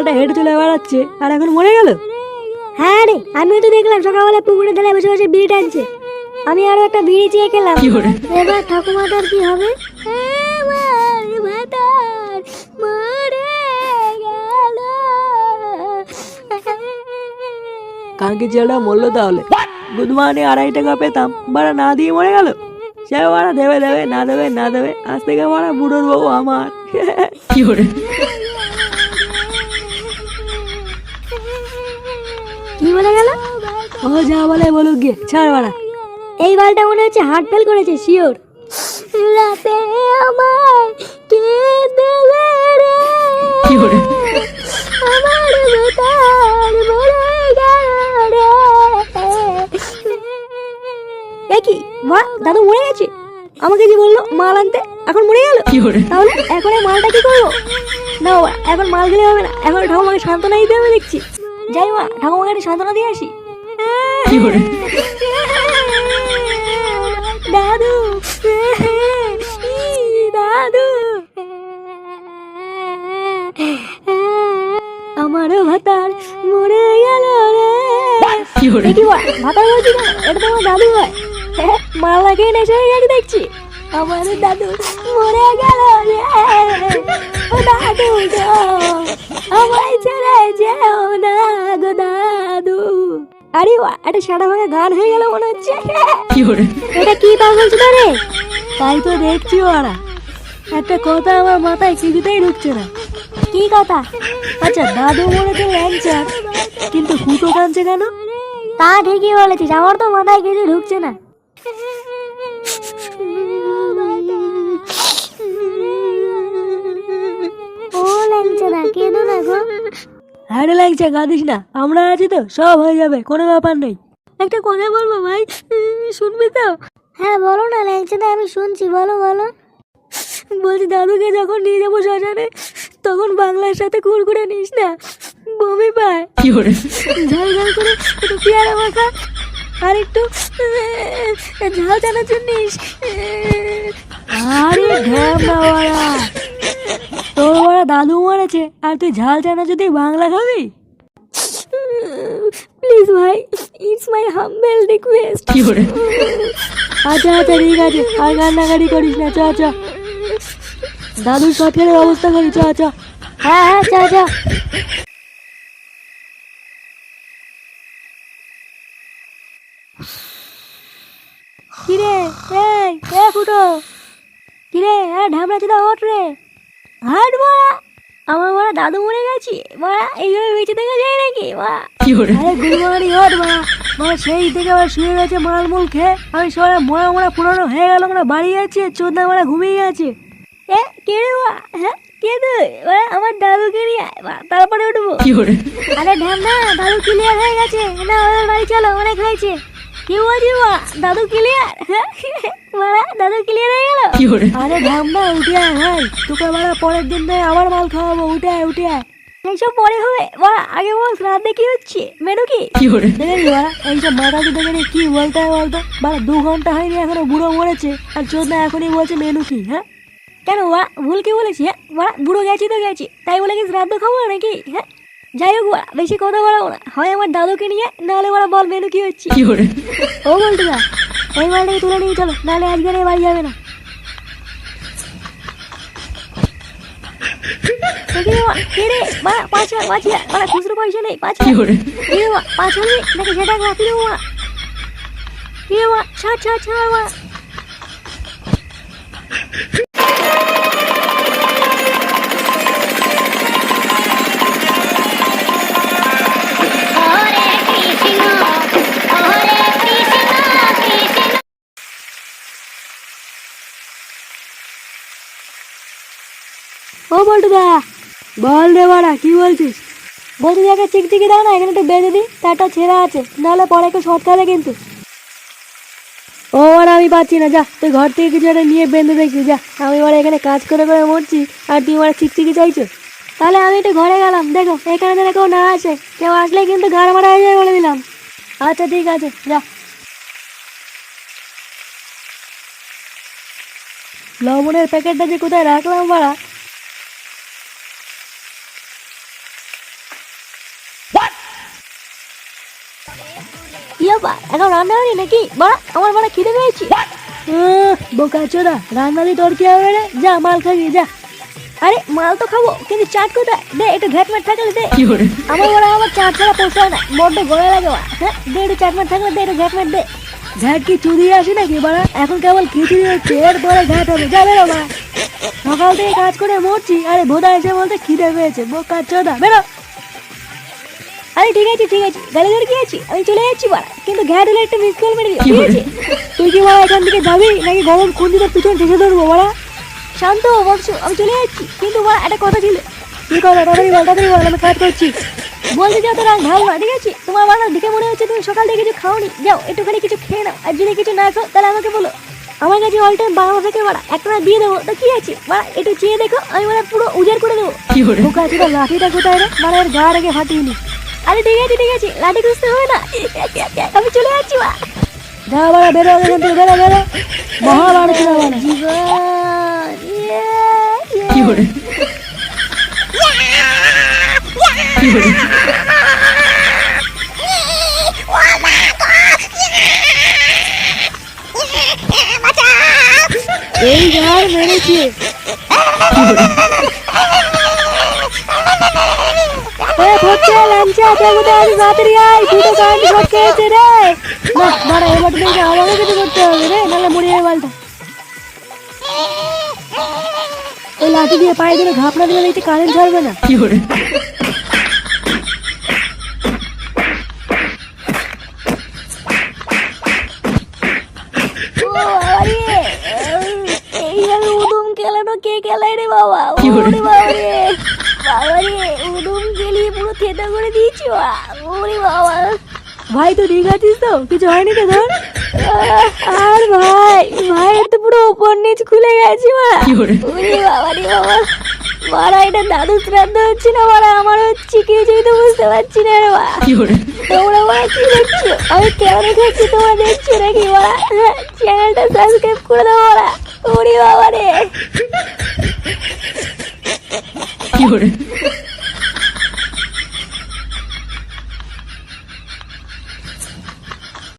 মালটা হেঁটে চলে বেড়াচ্ছে আর এখন মরে গেল। হ্যাঁ রে, আমিও তো দেখলাম সকালবেলা পুকুরে ধারে বসে বসে বিড়ি টানছে। আমি আরো একটা বিড়ি চেয়ে খেলাম। এবার ঠাকুমাটার কি হবে? আমার ভাতার মরে গেল। কালকে ছেলেটা মরলো তাহলে। বুধবারে 2.5 টাকা পেতাম, বাড়া না দিয়ে মরে গেল। সে বাড়া দেবে দেবে না দেবে না দেবে, আজ থেকে বাড়া বুড়োর বউ আমার। কি বলে গেল? ও যা বলে বলুক গিয়ে, ছাড় বাড়া। এই বালটা মনে হচ্ছে হার্ট ফেল করেছে শিওর। রাতে আমায় কে দেবে রে, আমার ভাতার মরে গেল রে। এ কি মা, দাদু মরে গেছে? আমাকে যে বললো মাল আনতে, এখন মরে গেল। তাহলে এখন এই মালটা কি করবো? না বাবা, এখন মাল গেলে হবে না, এখন ঠাকুমাকে সান্ত্বনা দিতে হবে দেখছি। যাই মা, ঠাকুমাকে একটু সান্ত্বনা দিয়ে আসি। দাদু, দাদু, আমারও ভাতার মরে গেল রে। কি ভাতার বলছি না, এটা তো আমার দাদু হয়। মালা খেয়ে নেশা হয়ে গেছে দেখছি। আমার দাদু মরে গেল রে। ও দাদু গো, আমায় ছেড়ে যেও না গো দাদু। আরে বাহ, একটা সাদা ভাঙা গান হয়ে গেল মনে হচ্ছে। এটা কি পাগল ছিল রে? তাই তো দেখছি ওরা। একটা কথা আমার মাথায় কিছুতেই ঢুকছে না। কি কথা? আচ্ছা, দাদু মরেছে ল্যাংচার, কিন্তু ফুটো কাঁদছে কেন? তা ঠিকই বলেছিস, আমার তো মাথায় কিছু ঢুকছে না। ও ল্যাংচারা, কেঁদো না গো। আরে ল্যাংচা, কাঁদিস না, আমরা আছি তো, সব হয়ে যাবে, কোনো ব্যাপার নেই। একটা কথা বলবো ভাই, শুনবি তো? হ্যাঁ বলো না ল্যাংচাদা, আমি শুনছি, বলো বলো। বলছি, দাদুকে যখন নিয়ে যাবো শ্মশানে, তখন বাংলার সাথে কুড়কুড়ে নিস না, বমি পায়। ঝাল ঝাল করে একটু পেয়ারা মাখা আর একটু ঝাল চানাচুর নিস। আরে ঢ্যামনা বাড়া, তোর বাড়া দাদু মরেছে আর তুই ঝাল চানাচুর দিয়ে বাংলা খাবি? প্লিজ ভাই, ইটস মাই হাম্বল রিকোয়েস্ট। আচ্ছা আচ্ছা ঠিক আছে, আর কান্নাকাটি করিস না, চ চ, দাদুর সৎকারের ব্যবস্থা করি, চ চ। হ্যাঁ হ্যাঁ, চা চা। কিরে এই এ ফুটো, কিরে ঢামড়া চোদা, ওঠ রে। হাট মারা, আমার মারা দাদু মরে গেছি মারা, এইভাবে বেঁচে থেকে যায় নাকি মা? আরে গুলমারি ওঠ মা, মা সেই থেকে আবার শুয়ে গেছে মালমূল খেয়ে। আমি সবাই মোড়া মোড়া পুরনো হয়ে গেল, আমরা বাড়ি যাচ্ছি, চোদ্দা মারা ঘুমিয়ে গেছে। কে রে মা? হ্যাঁ কে তুই? আমার দাদুকে নিয়ে আয় মা, তারপরে উঠবো। আরে ঢামনা, দাদু ক্লিয়ার হয়ে গেছে না, ওদের বাড়ি চলো, অনেক হয়েছে। কি বলছি মা, দাদু ক্লিয়ার? মারা দাদু ক্লিয়ার হয়ে গেল? আরে ঢামনা, উঠে আয় ভাই, তোকে মারা পরের দিন থেকে আবার মাল খাওয়াবো, উঠে আয় উঠে আয়। এইসব পরে হবে মা, আগে বল রাতে কি হচ্ছে, মেনু কি? দেখেনি বাড়া, এইসব মাথা তো দেখেনি কি বলতে হয় বলতো? বাড়া 2 ঘন্টা হয়নি এখনো বুড়ো মরেছে, আর চোদ্দা এখনই বলছে মেনু কি? হ্যাঁ কেন মা, ভুল কি বলেছি? হ্যাঁ মা, বুড়ো গেছি তো গেছি, তাই বলে কি শ্রাদ্ধ খাবো নাকি? হ্যাঁ যাই হোক মা, বেশি কথা বলাবো না, হয় আমার দাদুকে নিয়ে, নাহলে ওরা বল মেনু কি হচ্ছে। ও বলতে না, এই মালটাকে তুলে নিয়ে চলো, নাহলে আজকে নিয়ে বাড়ি যাবে না। খুচরো পয়সা নেই, 5 হবে নাকি সেটা রাখি দেবো মা। ছাড় ছাড় ছাড় মা। ও বল্টুদা, বল রে বাড়া, কি বলছিস? বলছি একটা চিকচিকি দাও না, এখানে একটু বেঁধে দিই, তারটা ছেঁড়া আছে, নাহলে পরে একটু শর্ট খাবে কিন্তু। ও আর আমি পাচ্ছি না, যা তুই ঘর থেকে কিছু একটা নিয়ে বেঁধে দেখবি, যা। আমি ওরা এখানে কাজ করে করে মরছি, আর তুই ওরা চিকচিকি চাইছো? তাহলে আমি একটু ঘরে গেলাম, দেখো এখানে যেন কেউ না আসে, কেউ আসলে কিন্তু গাড় মারা হয়ে যায় বলে দিলাম। আচ্ছা ঠিক আছে, যা। লবণের প্যাকেটটা যে কোথায় রাখলাম বাড়া। ব্যাপার, এখন রান্না হয়নি নাকি? বাড়া আমার বাড়া খিদে পেয়েছি। বোকা চোদা, রান্না দিয়ে তোর কি হবে রে? যা মাল খাবি যা। আরে মাল তো খাবো, কিন্তু চাট কোথায়? দে একটু ঘ্যাটমাট থাকলে দে। আমার বড় আমার চাট ছাড়া পোষায় না, বড্ড গলা লাগে বাড়া। হ্যাঁ দে একটু চাটমাট থাকলে দে, একটু ঘ্যাটমাট দে। ঘাট কি চুরি আসে নাকি বাড়া? এখন কেবল খিচুড়ি হচ্ছে, এরপরে ঘাট হবে। যা বেরো বাড়া। সকাল থেকে কাজ করে মরছি, আরে ভোদা এসে বলতে খিদে পেয়েছে। বোকা চোদা বেরো। আরে ঠিক আছে ঠিক আছে, গাড়ি ধরে কি আছি, আমি চলে যাচ্ছি বাড়া, কিন্তু ঘ্যাট হলে একটু মিস কল মেরে দিও, ঠিক আছে? তুই কি বাড়া এখান থেকে যাবি নাকি গরম খুঁজিতে পিছন ঠেকে ধরবো বাড়া? শান্ত বৎস, আমি চলে যাচ্ছি, কিন্তু বাড়া একটা কথা ছিল। কি কথা? তাড়াতাড়ি বল, আমি কাজ করছি। বলতে যাও তো রাগ ভালো না, ঠিক আছে? তোমার বাবা দেখে মনে হচ্ছে তুমি সকাল থেকে কিছু খাওনি, যাও একটুখানি কিছু খেয়ে নাও, আর যদি কিছু না খাও তাহলে আমাকে বলো। আমার কাছে অল টাইম বাংলা থেকে বাড়া একটা দিয়ে দেবো, তো কি আছে বাড়া, একটু চেয়ে দেখো, আমি মানে পুরো উজাড় করে দেবো। বোকা চোদা, লাঠিটা কোথায় রে? মানে এর গা রেখে ফাটিয়ে নি। আরে ঠিক আছে, লাঠি খুঁজতে হবে না, আমি চলে যাচ্ছি বা। যা বাড়া, বেরো এখান থেকে, বেরো বেরো। মহা বাড়ছে না বাড়া। জীবন এই গার মেরেছে। লাঞ্চা দেখো, আমি বাতারি আই দুটো কারেন্ট শর্ট খেয়েছে রে। না বাড়া, এবার থেকে আমাকে কিছু করতে হবে রে, নাহলে মরে যাবে বালটা। ওই লাঠি দিয়ে পায়ে দিলে ঘাপনা দিলে দেখতে কারেন্ট ছাড়বে না। এইভাবে উদুম খেলানো কে খেলায় রে বাবা? ওরে বাবা রে, বাবা রে, উদুম খেলিয়ে পুরো থেতা করে দিয়েছি। ওরে বাবা, ভাই তুই ঠিক আছিস তো? কিছু হয়নি তো তোর? আর ভাইয়ের তো পুরো উপর নিচ খুলে গেছে মা। ওরে বাবা রে বাবা, মারা এটা দাদু শ্রাদ্ধ হচ্ছে না মারা, আমার হচ্ছে কিছুই তো বুঝতে পারছি না রে মা। তোমরা মারা কি দেখছো? আমি কেমন খাচ্ছি তোমরা দেখছো নাকি মারা? চ্যানেলটা সাবস্ক্রাইব করে দাও মারা। ওরে বাবা রে।